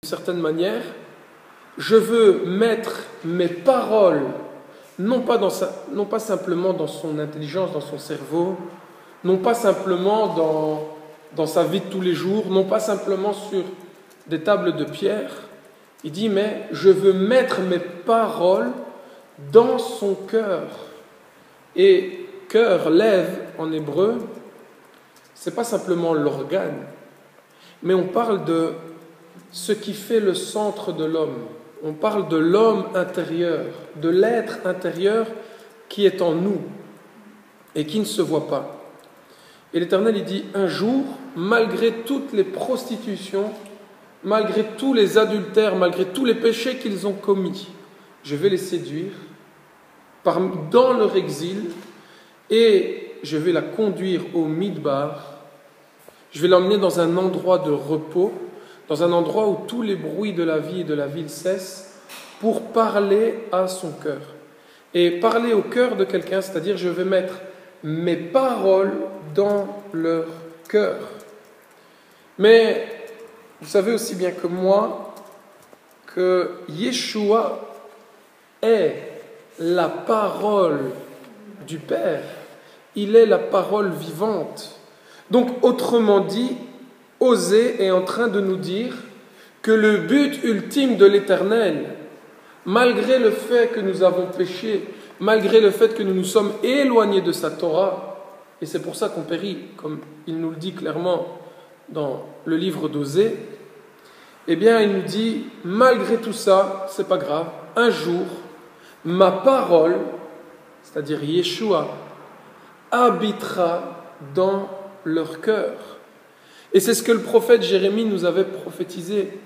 certaine manière, je veux mettre mes paroles, non pas simplement dans son intelligence, dans son cerveau, non pas simplement dans sa vie de tous les jours, non pas simplement sur des tables de pierre. Il dit, mais je veux mettre mes paroles dans son cœur. Et cœur, lève en hébreu, c'est pas simplement l'organe, mais on parle de ce qui fait le centre de l'homme. On parle de l'homme intérieur, de l'être intérieur qui est en nous et qui ne se voit pas. Et l'Éternel, il dit, un jour, malgré toutes les prostitutions, malgré tous les adultères, malgré tous les péchés qu'ils ont commis, je vais les séduire dans leur exil et je vais la conduire au Midbar. Je vais l'emmener dans un endroit de repos, dans un endroit où tous les bruits de la vie et de la ville cessent, pour parler à son cœur. Et parler au cœur de quelqu'un, c'est-à-dire je vais mettre mes paroles dans leur cœur. Mais vous savez aussi bien que moi que Yeshua est la parole du Père. Il est la parole vivante. Donc, autrement dit, Osée est en train de nous dire que le but ultime de l'Éternel, malgré le fait que nous avons péché, malgré le fait que nous nous sommes éloignés de sa Torah, et c'est pour ça qu'on périt, comme il nous le dit clairement dans le livre d'Osée, eh bien, il nous dit, malgré tout ça, c'est pas grave, un jour, ma parole, c'est-à-dire Yeshua, habitera dans leur cœur. Et c'est ce que le prophète Jérémie nous avait prophétisé.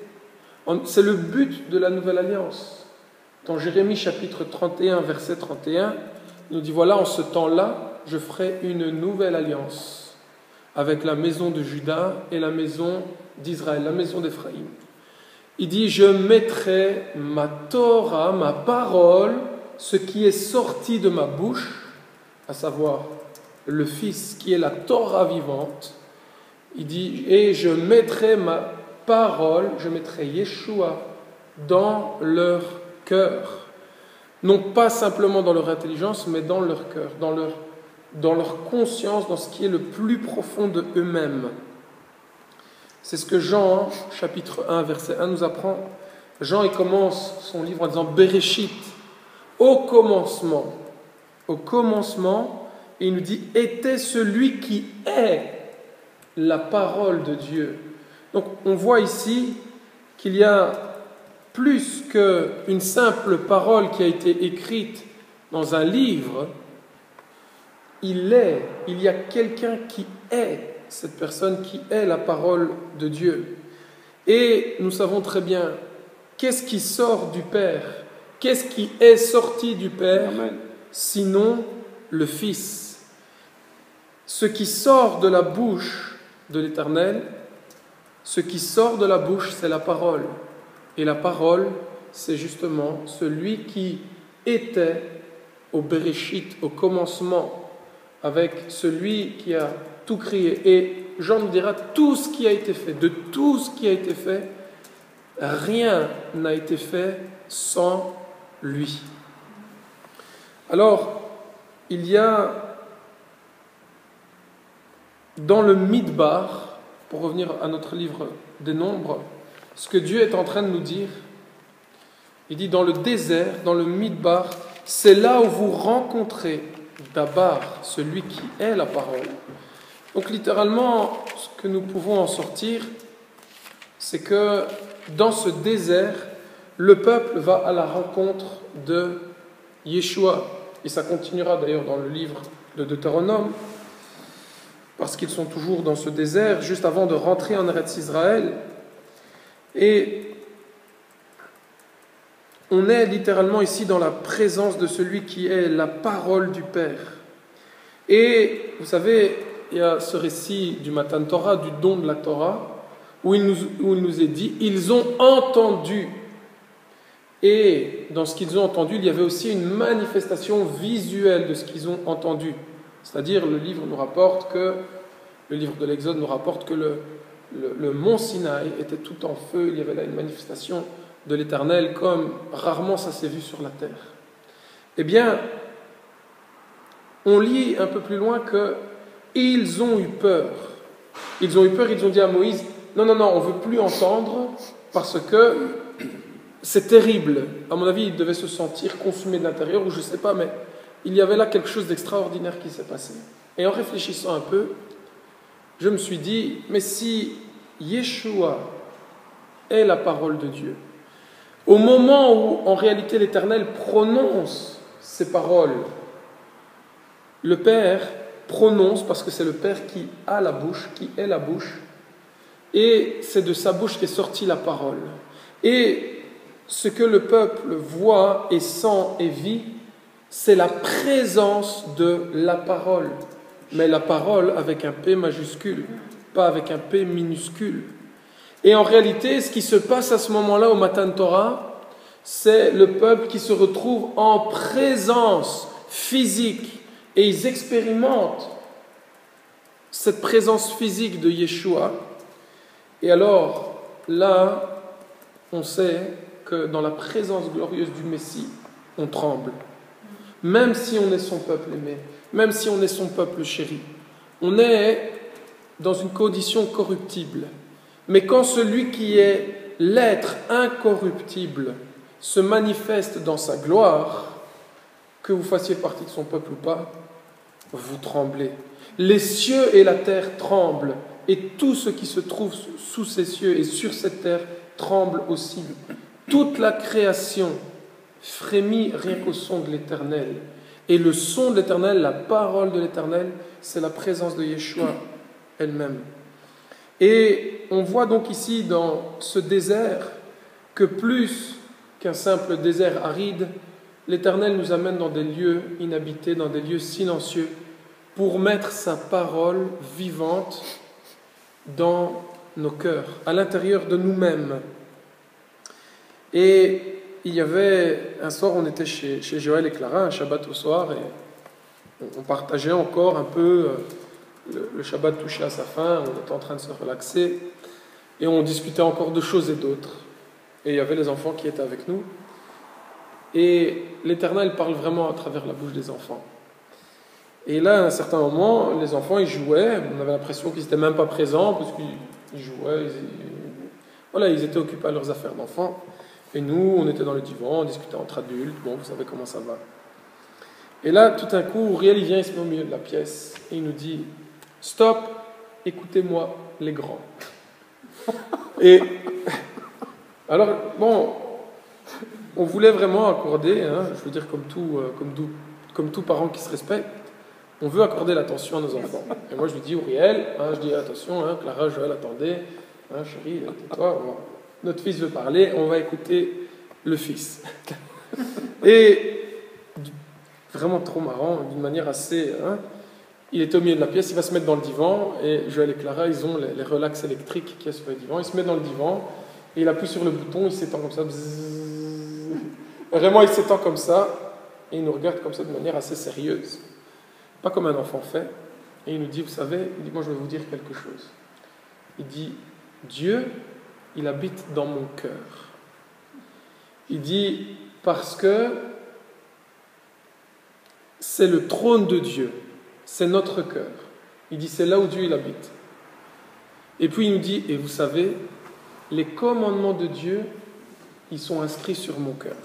C'est le but de la nouvelle alliance. Dans Jérémie chapitre 31, verset 31, il nous dit, voilà, en ce temps-là, je ferai une nouvelle alliance avec la maison de Juda et la maison d'Israël, la maison d'Éphraïm. Il dit, je mettrai ma Torah, ma parole, ce qui est sorti de ma bouche, à savoir le Fils qui est la Torah vivante. Il dit, et je mettrai ma parole, je mettrai Yeshua dans leur cœur. Non pas simplement dans leur intelligence, mais dans leur cœur, dans leur conscience, dans ce qui est le plus profond de eux-mêmes. C'est ce que Jean, chapitre 1, verset 1, nous apprend. Jean, il commence son livre en disant « Bereshit », au commencement, et il nous dit « était celui qui est la parole de Dieu ». Donc on voit ici qu'il y a plus qu'une simple parole qui a été écrite dans un livre. Il y a quelqu'un qui est cette personne qui est la parole de Dieu. Et nous savons très bien qu'est-ce qui sort du Père, qu'est-ce qui est sorti du Père, Amen, sinon le Fils. Ce qui sort de la bouche de l'Éternel, ce qui sort de la bouche, c'est la parole. Et la parole, c'est justement celui qui était au Bereshit, au commencement, avec celui qui a tout créé. Et Jean nous dira tout ce qui a été fait. De tout ce qui a été fait, rien n'a été fait sans lui. Alors, il y a dans le Midbar, pour revenir à notre livre des Nombres, ce que Dieu est en train de nous dire. Il dit dans le désert, dans le Midbar, c'est là où vous rencontrez d'abord celui qui est la parole. Donc littéralement, ce que nous pouvons en sortir, c'est que dans ce désert, le peuple va à la rencontre de Yeshua. Et ça continuera d'ailleurs dans le livre de Deutéronome, parce qu'ils sont toujours dans ce désert, juste avant de rentrer en Eretz Israël. Et on est littéralement ici dans la présence de celui qui est la parole du Père. Et vous savez, il y a ce récit du Matan Torah, du don de la Torah, où il nous est dit, ils ont entendu. Et dans ce qu'ils ont entendu, il y avait aussi une manifestation visuelle de ce qu'ils ont entendu. C'est-à-dire, le livre de l'Exode nous rapporte que le mont Sinaï était tout en feu, il y avait là une manifestation de l'Éternel comme rarement ça s'est vu sur la terre. Eh bien, on lit un peu plus loin que ils ont eu peur. Ils ont eu peur, ils ont dit à Moïse, non, on ne veut plus entendre parce que c'est terrible. À mon avis, ils devaient se sentir consumés de l'intérieur, ou je ne sais pas, mais il y avait là quelque chose d'extraordinaire qui s'est passé. Et en réfléchissant un peu, je me suis dit, mais si Yeshua est la parole de Dieu, au moment où en réalité l'Éternel prononce ces paroles, le Père prononce parce que c'est le Père qui a la bouche, qui est la bouche, et c'est de sa bouche qu'est sortie la parole. Et ce que le peuple voit et sent et vit, c'est la présence de la parole. Mais la parole avec un P majuscule, pas avec un P minuscule. Et en réalité, ce qui se passe à ce moment-là au Matan Torah, c'est le peuple qui se retrouve en présence physique et ils expérimentent cette présence physique de Yeshua. Et alors, là, on sait que dans la présence glorieuse du Messie, on tremble. Même si on est son peuple aimé, même si on est son peuple chéri, on est dans une condition corruptible. Mais quand celui qui est l'être incorruptible se manifeste dans sa gloire, que vous fassiez partie de son peuple ou pas, vous tremblez. Les cieux et la terre tremblent, et tout ce qui se trouve sous ces cieux et sur cette terre tremble aussi. Toute la création frémit rien qu'au son de l'Éternel. Et le son de l'Éternel, la parole de l'Éternel, c'est la présence de Yeshua elle-même. Et on voit donc ici dans ce désert que plus qu'un simple désert aride, l'Éternel nous amène dans des lieux inhabités, dans des lieux silencieux, pour mettre sa parole vivante dans nos cœurs, à l'intérieur de nous-mêmes. Et il y avait un soir, on était chez Joël et Clara, un Shabbat au soir, et on partageait encore un peu, le Shabbat touchait à sa fin, on était en train de se relaxer, et on discutait encore de choses et d'autres. Et il y avait les enfants qui étaient avec nous. Et l'Éternel parle vraiment à travers la bouche des enfants. Et là, à un certain moment, les enfants, ils jouaient. On avait l'impression qu'ils n'étaient même pas présents, parce qu'ils jouaient. Ils étaient occupés à leurs affaires d'enfants. Et nous, on était dans le divan, on discutait entre adultes. Bon, vous savez comment ça va. Et là, tout d'un coup, Uriel, il vient, il se met au milieu de la pièce. Et il nous dit, « Stop, écoutez-moi, les grands. » Et alors, bon, on voulait vraiment accorder, je veux dire comme tout parent qui se respecte, on veut accorder l'attention à nos enfants. Et moi je lui dis, Uriel, je dis attention, Clara, Joël, attendez, chérie, tais-toi, notre fils veut parler, on va écouter le fils. Et vraiment trop marrant, d'une manière assez... il était au milieu de la pièce, il va se mettre dans le divan, et Joël et Clara, ils ont les relax électriques qu'il y a sur le divan, il se met dans le divan, et il appuie sur le bouton, il s'étend comme ça, bzzz. Vraiment il s'étend comme ça, et il nous regarde comme ça de manière assez sérieuse. Pas comme un enfant fait. Et il nous dit, vous savez, il dit, moi je vais vous dire quelque chose. Il dit, Dieu, il habite dans mon cœur. Il dit, parce que c'est le trône de Dieu, c'est notre cœur. Il dit, c'est là où Dieu il habite. Et puis il nous dit, et vous savez, les commandements de Dieu, ils sont inscrits sur mon cœur.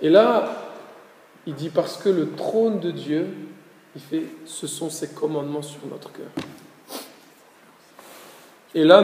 Et là, il dit parce que le trône de Dieu, ce sont ses commandements sur notre cœur. Et là,